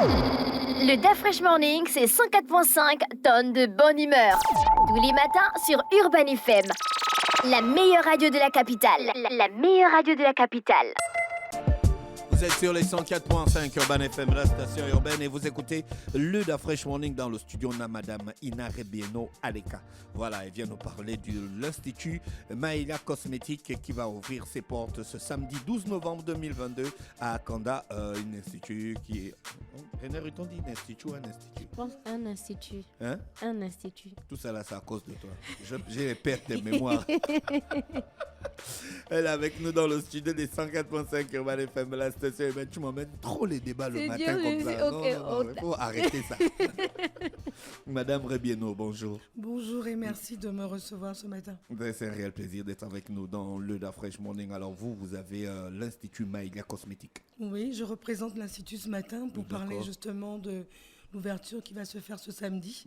Le Da Fresh Morning, c'est 104.5 tonnes de bonne humeur. Tous les matins sur Urban FM. La meilleure radio de la capitale. La meilleure radio de la capitale. Vous êtes sur les 104.5 Urban FM, la station urbaine, et vous écoutez le Da Fresh Morning. Dans le studio. On a Madame Ina Rebieno Aleka. Voilà, elle vient nous parler de l'Institut Maïla Cosmétique qui va ouvrir ses portes ce samedi 12 novembre 2022 à Akanda. Un institut qui est... René, on dit un institut ou un institut? Je pense un institut. Hein? Un institut. Tout ça là, c'est à cause de toi. J'ai les pertes de mémoire. Elle est avec nous dans le studio des 104.5 Urban FM, la station urbaine. Tu m'emmènes trop les débats le matin comme ça. Okay, non, il faut arrêter ça. Madame Rebieno, bonjour. Bonjour et merci de me recevoir ce matin. C'est un réel plaisir d'être avec nous dans le Da Fresh Morning. Alors vous avez l'Institut Maïla Cosmétique. Oui, je représente l'Institut ce matin pour parler justement de l'ouverture qui va se faire ce samedi,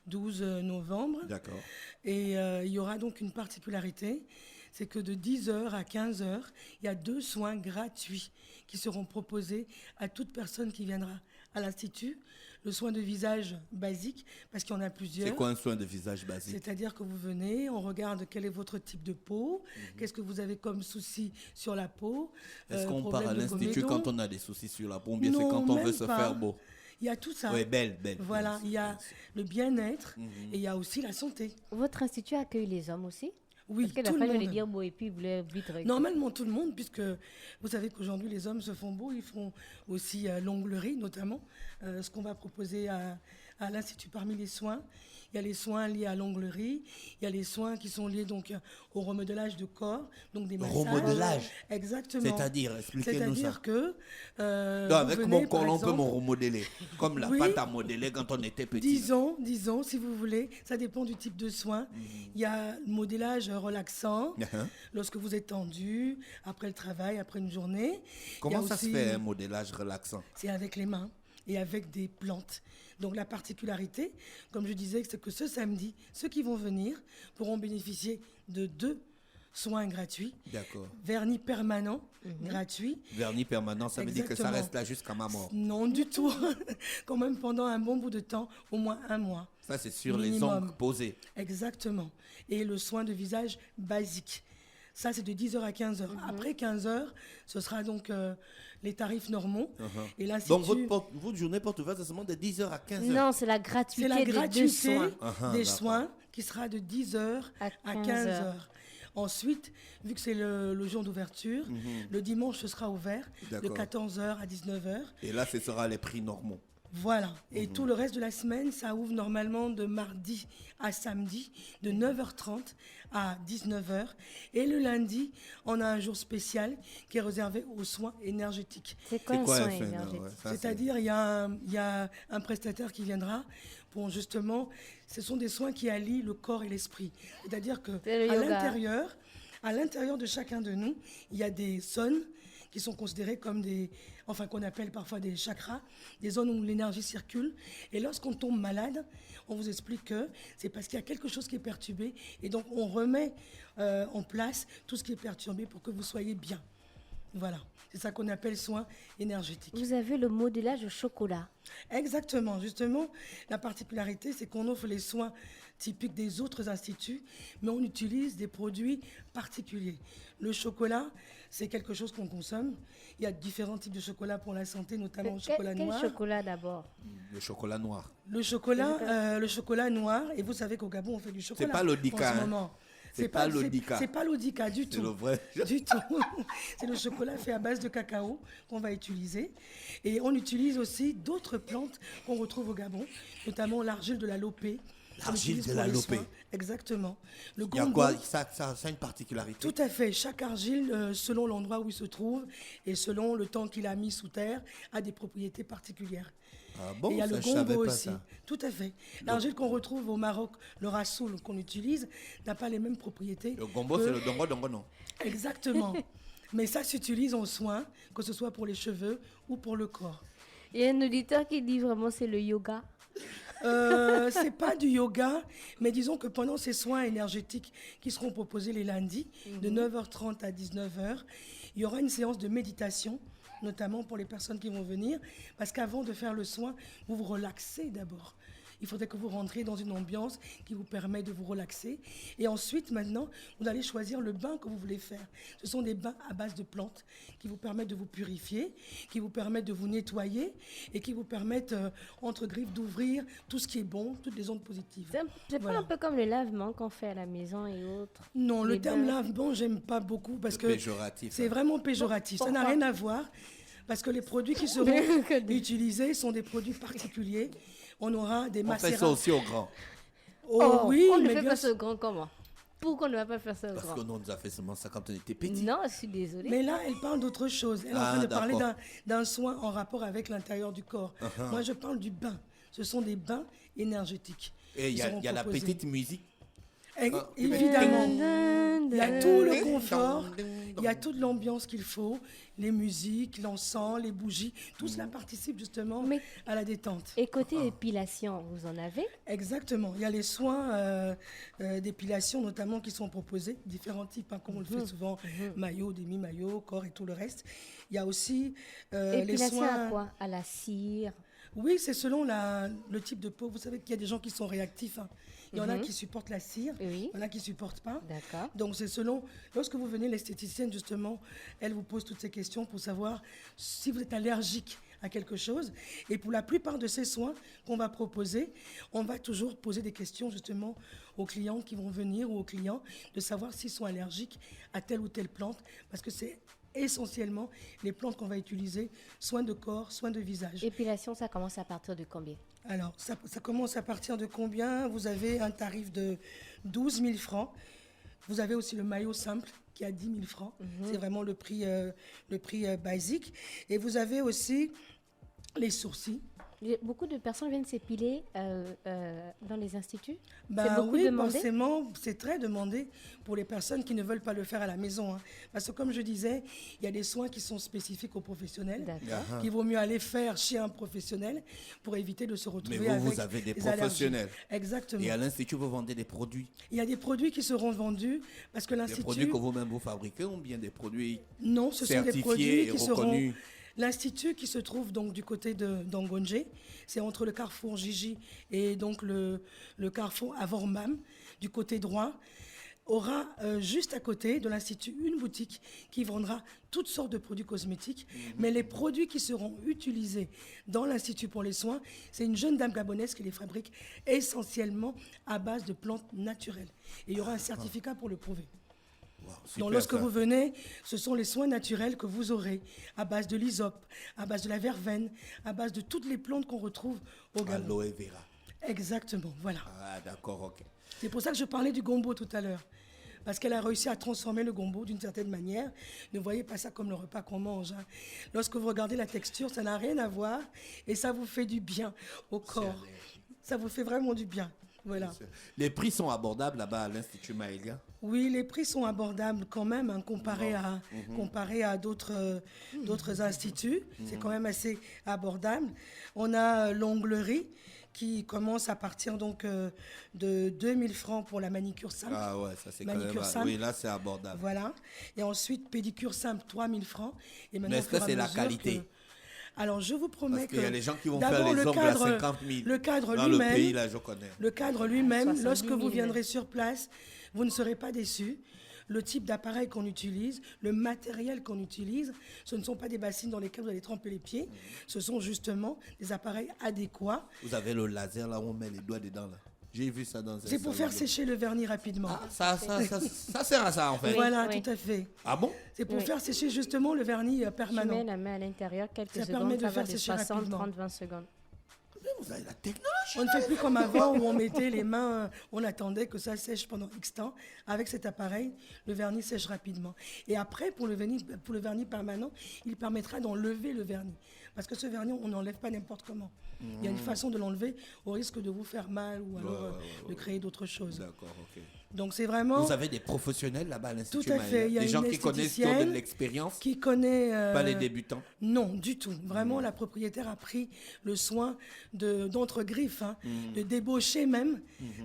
12 novembre. D'accord. Et il y aura donc une particularité, c'est que de 10h à 15h, il y a 2 soins gratuits qui seront proposés à toute personne qui viendra à l'Institut. Le soin de visage basique, parce qu'il y en a plusieurs. C'est quoi un soin de visage basique? C'est-à-dire que vous venez, on regarde quel est votre type de peau, qu'est-ce que vous avez comme souci sur la peau. Est-ce qu'on part à l'Institut quand on a des soucis sur la peau, ou bien non, c'est quand on veut se pas. faire beau? Il y a tout ça. Oui, belle. Voilà, il y a le bien-être et il y a aussi la santé. Votre institut accueille les hommes aussi? Oui, parce que tout la le femme monde. dire beau et puis il voulait vite régler. Normalement, tout le monde, puisque vous savez qu'aujourd'hui, les hommes se font beaux, ils font aussi l'onglerie, notamment. Ce qu'on va proposer à l'Institut parmi les soins. Il y a les soins liés à l'onglerie, il y a les soins qui sont liés donc au remodelage de corps, donc des massages. Remodelage? Exactement. C'est-à-dire, expliquez-nous ça. C'est-à-dire que non, avec venez, mon corps, on peut me remodeler, comme la Oui. pâte à modeler quand on était petit. Disons, si vous voulez, ça dépend du type de soin. Il y a le modélage relaxant, lorsque vous êtes tendu, après le travail, après une journée. Comment ça se fait un modélage relaxant? C'est avec les mains et avec des plantes. Donc la particularité, comme je disais, c'est que ce samedi, ceux qui vont venir pourront bénéficier de 2 soins gratuits. D'accord. Vernis permanent, gratuit. Vernis permanent, ça veut dire que ça reste là jusqu'à ma mort? Non, du tout. Quand même pendant un bon bout de temps, au moins 1 mois. Ça, c'est sur minimum. les ongles posés. Exactement. Et le soin de visage basique. Ça, c'est de 10h à 15h. Après 15h, ce sera donc les tarifs normaux. Et l'Institut... Donc, votre journée porte ouverte, c'est seulement de 10h à 15h? Non, c'est la gratuité, C'est la gratuité des d'accord. soins qui sera de 10h à 15h. Ensuite, vu que c'est le jour d'ouverture, le dimanche, ce sera ouvert de 14h à 19h. Et là, ce sera les prix normaux. Voilà. Et tout le reste de la semaine, ça ouvre normalement de mardi à samedi, de 9h30 à 19h. Et le lundi, on a un jour spécial qui est réservé aux soins énergétiques. C'est quoi un soin énergétique? C'est-à-dire, il y a un prestataire qui viendra pour justement... Ce sont des soins qui allient le corps et l'esprit. C'est-à-dire qu'à l'intérieur de chacun de nous, il y a des zones qui sont considérées comme qu'on appelle parfois des chakras, des zones où l'énergie circule. Et lorsqu'on tombe malade, on vous explique que c'est parce qu'il y a quelque chose qui est perturbé. Et donc, on remet en place tout ce qui est perturbé pour que vous soyez bien. Voilà. C'est ça qu'on appelle soins énergétiques. Vous avez le modélage au chocolat. Exactement. Justement, la particularité, c'est qu'on offre les soins typiques des autres instituts, mais on utilise des produits particuliers. Le chocolat, c'est quelque chose qu'on consomme. Il y a différents types de chocolat pour la santé, notamment le chocolat noir. Quel chocolat d'abord? Le chocolat noir. Le chocolat noir. Et vous savez qu'au Gabon, on fait du chocolat. C'est pas l'Odica, en ce moment. C'est pas l'Odica. C'est pas l'Odica du tout. C'est le vrai. Du tout. C'est le chocolat fait à base de cacao qu'on va utiliser. Et on utilise aussi d'autres plantes qu'on retrouve au Gabon, notamment l'argile de la lopée. L'argile de la lopée. Exactement. Le il y a quoi? Ça a une particularité. Tout à fait. Chaque argile, selon l'endroit où il se trouve et selon le temps qu'il a mis sous terre, a des propriétés particulières. Ah bon, et il y a ça, le je savais gombo pas aussi. ça. Tout à fait. L'argile qu'on retrouve au Maroc, le rassoul qu'on utilise, n'a pas les mêmes propriétés. Le gombo, c'est le dongo, non? Exactement. Mais ça s'utilise en soins, que ce soit pour les cheveux ou pour le corps. Il y a un auditeur qui dit vraiment c'est le yoga. C'est pas du yoga, mais disons que pendant ces soins énergétiques qui seront proposés les lundis, de 9h30 à 19h, il y aura une séance de méditation notamment pour les personnes qui vont venir, parce qu'avant de faire le soin, vous vous relaxez d'abord. Il faudrait que vous rentriez dans une ambiance qui vous permet de vous relaxer. Et ensuite, maintenant, vous allez choisir le bain que vous voulez faire. Ce sont des bains à base de plantes qui vous permettent de vous purifier, qui vous permettent de vous nettoyer et qui vous permettent, entre griffes, d'ouvrir tout ce qui est bon, toutes les ondes positives. C'est Voilà. pas un peu comme le lavement qu'on fait à la maison et autres. Non, le Les terme bains. lavement, j'aime pas beaucoup parce que Péjoratif. c'est vraiment péjoratif. Ça n'a Pourquoi rien à voir parce que les produits qui seront utilisés sont des produits particuliers. On aura des On fait ça macérats. aussi au grand. Oh, oui, on ne mais fait bien pas sûr. ça au grand comment? Pourquoi on ne va pas faire ça au Parce grand? que nous, on nous a fait seulement ça quand on était petits. Non, je suis désolée. Mais là, elle parle d'autre chose. Elle est en Ah, train de parler d'accord. d'un soin en rapport avec l'intérieur du corps. Moi, je parle du bain. Ce sont des bains énergétiques. Et il y qui seront a la proposés. petite musique. Évidemment. Il y a tout le Ding, confort, dong, ding, il y a dong. toute l'ambiance qu'il faut, les musiques, l'encens, les bougies, tout cela participe justement Mais- à la détente. Et côté épilation, vous en avez? Exactement. Il y a les soins d'épilation notamment qui sont proposés, différents types, hein, comme on le fait souvent, maillot, demi-maillot, corps et tout le reste. Il y a aussi les Épilation soins... à quoi? À la cire? Oui, c'est selon le type de peau. Vous savez qu'il y a des gens qui sont réactifs. Hein. Il y en a qui supportent la cire, Oui. il y en a qui ne supportent pas. D'accord. Donc c'est selon... Lorsque vous venez, l'esthéticienne, justement, elle vous pose toutes ces questions pour savoir si vous êtes allergique à quelque chose. Et pour la plupart de ces soins qu'on va proposer, on va toujours poser des questions, justement, aux clients qui vont venir ou aux clients, de savoir s'ils sont allergiques à telle ou telle plante. Parce que c'est essentiellement les plantes qu'on va utiliser, soins de corps, soins de visage. Épilation, ça commence à partir de combien? Alors, ça commence à partir de combien? Vous avez un tarif de 12 000 francs. Vous avez aussi le maillot simple qui est à 10 000 francs. C'est vraiment le prix basique. Et vous avez aussi les sourcils. Beaucoup de personnes viennent s'épiler dans les instituts. C'est Ben beaucoup oui, demandé. forcément, c'est très demandé pour les personnes qui ne veulent pas le faire à la maison. Hein. Parce que comme je disais, il y a des soins qui sont spécifiques aux professionnels, D'accord. qu'il vaut mieux aller faire chez un professionnel pour éviter de se retrouver Mais vous avec avez des allergies. professionnels. Exactement. Et à l'Institut, vous vendez des produits. Il y a des produits qui seront vendus parce que Des l'Institut... produits que vous-même vous fabriquez ou bien des produits Non, ce sont des certifiés produits et qui seront... reconnus. L'Institut qui se trouve donc du côté d'Angonje, c'est entre le carrefour Gigi et donc le carrefour Avormam, du côté droit, aura juste à côté de l'Institut une boutique qui vendra toutes sortes de produits cosmétiques. Mais les produits qui seront utilisés dans l'Institut pour les soins, c'est une jeune dame gabonaise qui les fabrique essentiellement à base de plantes naturelles. Et il y aura un certificat pour le prouver. Wow, super, Donc lorsque ça. vous venez, ce sont les soins naturels que vous aurez à base de l'hysope, à base de la verveine, à base de toutes les plantes qu'on retrouve au Gabon. Aloe vera. Exactement, voilà. Ah, d'accord, ok. C'est pour ça que je parlais du gombo tout à l'heure. Parce qu'elle a réussi à transformer le gombo d'une certaine manière. Ne voyez pas ça comme le repas qu'on mange. Hein. Lorsque vous regardez la texture, ça n'a rien à voir et ça vous fait du bien au corps. Ça vous fait vraiment du bien. Voilà. Les prix sont abordables là-bas à l'Institut Maëlia. Oui, les prix sont abordables quand même, hein, comparé à d'autres instituts. C'est quand même assez abordable. On a l'onglerie qui commence à partir donc de 2000 francs pour la manicure simple. Ah ouais, ça c'est quand Manicure même... simple. Oui, là c'est abordable. Voilà. Et ensuite, pédicure simple, 3000 francs. Et maintenant, Mais est-ce au fur que et à c'est la mesure qualité? Alors, je vous promets Parce qu'il y a des gens qui vont d'abord, faire les le ongles à cadre- 50 000. Le cadre Dans le lui-même, pays, là, je connais. le cadre lui-même, 70 lorsque 000. vous viendrez sur place, vous ne serez pas déçus. Le type d'appareil qu'on utilise, le matériel qu'on utilise, ce ne sont pas des bassines dans lesquelles vous allez tremper les pieds. Ce sont justement des appareils adéquats. Vous avez le laser là où on met les doigts dedans là. J'ai vu ça dans un C'est pour salon faire de- sécher le vernis rapidement. Ah, ça sert à ça en fait. Oui. Voilà, tout à fait. Ah bon? C'est pour Oui. faire sécher justement le vernis Je mets permanent. la main à l'intérieur, quelques Ça secondes, permet de ça va faire de sécher 60, rapidement. 30, 20 secondes. Mais vous avez la technologie. On ne fait plus comme avant où on mettait les mains, on attendait que ça sèche pendant X temps. Avec cet appareil, le vernis sèche rapidement. Et après, pour le vernis permanent, il permettra d'enlever le vernis. Parce que ce vernis, on n'enlève pas n'importe comment. Il y a une façon de l'enlever au risque de vous faire mal ou alors de créer d'autres choses. D'accord, ok. Donc c'est vraiment Vous avez des professionnels là-bas à l'Institut tout à Maëlia? fait. Il y a Des gens une qui connaissent qui ont de esthéticienne l'expérience, qui connaît... pas les débutants. Non, du tout. Vraiment, la propriétaire a pris le soin d'entre-griffes, hein, de débaucher même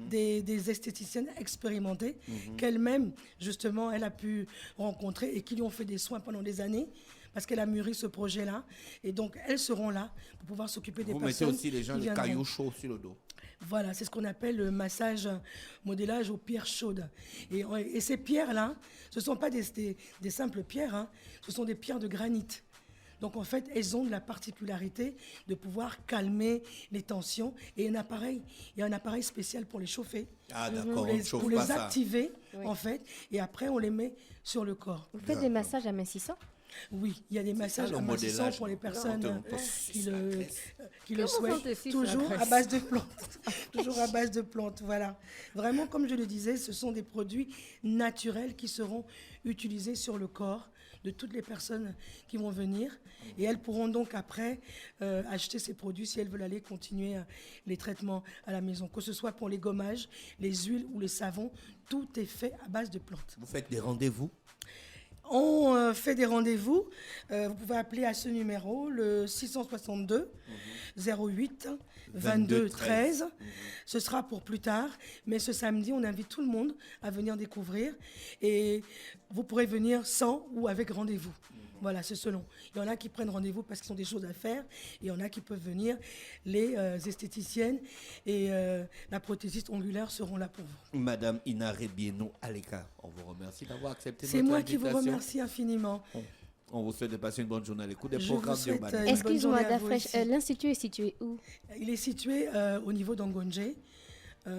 des esthéticiennes expérimentées qu'elle-même, justement, elle a pu rencontrer et qui lui ont fait des soins pendant des années. parce qu'elle a mûri ce projet-là. Et donc, elles seront là pour pouvoir s'occuper des Vous personnes. mettez aussi les gens qui les viendront. cailloux chauds sur le dos. Voilà, c'est ce qu'on appelle le massage modélage aux pierres chaudes. Et ces pierres-là, ce ne sont pas des simples pierres, hein, ce sont des pierres de granit. Donc en fait, elles ont de la particularité de pouvoir calmer les tensions. Et il y a un appareil spécial pour les chauffer, Ah d'accord, pour on ne les, chauffe pour pas les ça. activer Oui. en fait. Et après, on les met sur le corps. Vous faites des massages amincissants? Oui, il y a des massages le amincissants modélage. pour les personnes Non, qui le Comment souhaitent. on te fixe Toujours la à graisse? base de plantes. Toujours à base de plantes, voilà. Vraiment, comme je le disais, ce sont des produits naturels qui seront utilisés sur le corps de toutes les personnes qui vont venir. Et elles pourront donc après acheter ces produits si elles veulent aller continuer les traitements à la maison. Que ce soit pour les gommages, les huiles ou les savons, tout est fait à base de plantes. Vous faites des rendez-vous? On fait des rendez-vous. Vous pouvez appeler à ce numéro, le 662 08 22 13. Ce sera pour plus tard. Mais ce samedi, on invite tout le monde à venir découvrir. Et vous pourrez venir sans ou avec rendez-vous. Voilà, c'est selon. Il y en a qui prennent rendez-vous parce qu'ils ont des choses à faire. Et il y en a qui peuvent venir. Les esthéticiennes et la prothésiste ongulaire seront là pour vous. Madame Inare Bieno Aleka, on vous remercie d'avoir accepté C'est notre moi qui vous invitation. remercie infiniment. On vous souhaite de passer une bonne journée à l'écoute des Je programmes vous souhaite, d'Urban. bonne Excuse-moi, journée à vous Dafresh, aussi. l'Institut est situé où? Il est situé au niveau d'Angonje.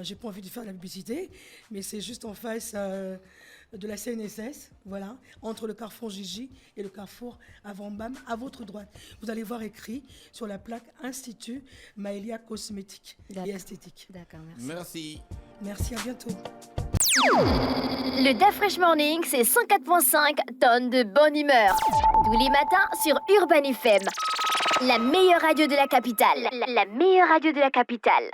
J'ai pas envie de faire de la publicité, mais c'est juste en face de la CNSS, voilà, entre le carrefour Gigi et le carrefour Avambam, à votre droite. Vous allez voir écrit sur la plaque Institut Maëlia Cosmétique et D'accord. Esthétique. D'accord, merci. Merci. Merci, à bientôt. Le Dafresh Morning, c'est 104.5 tonnes de bonne humeur. Tous les matins sur Urban FM. La meilleure radio de la capitale. La meilleure radio de la capitale.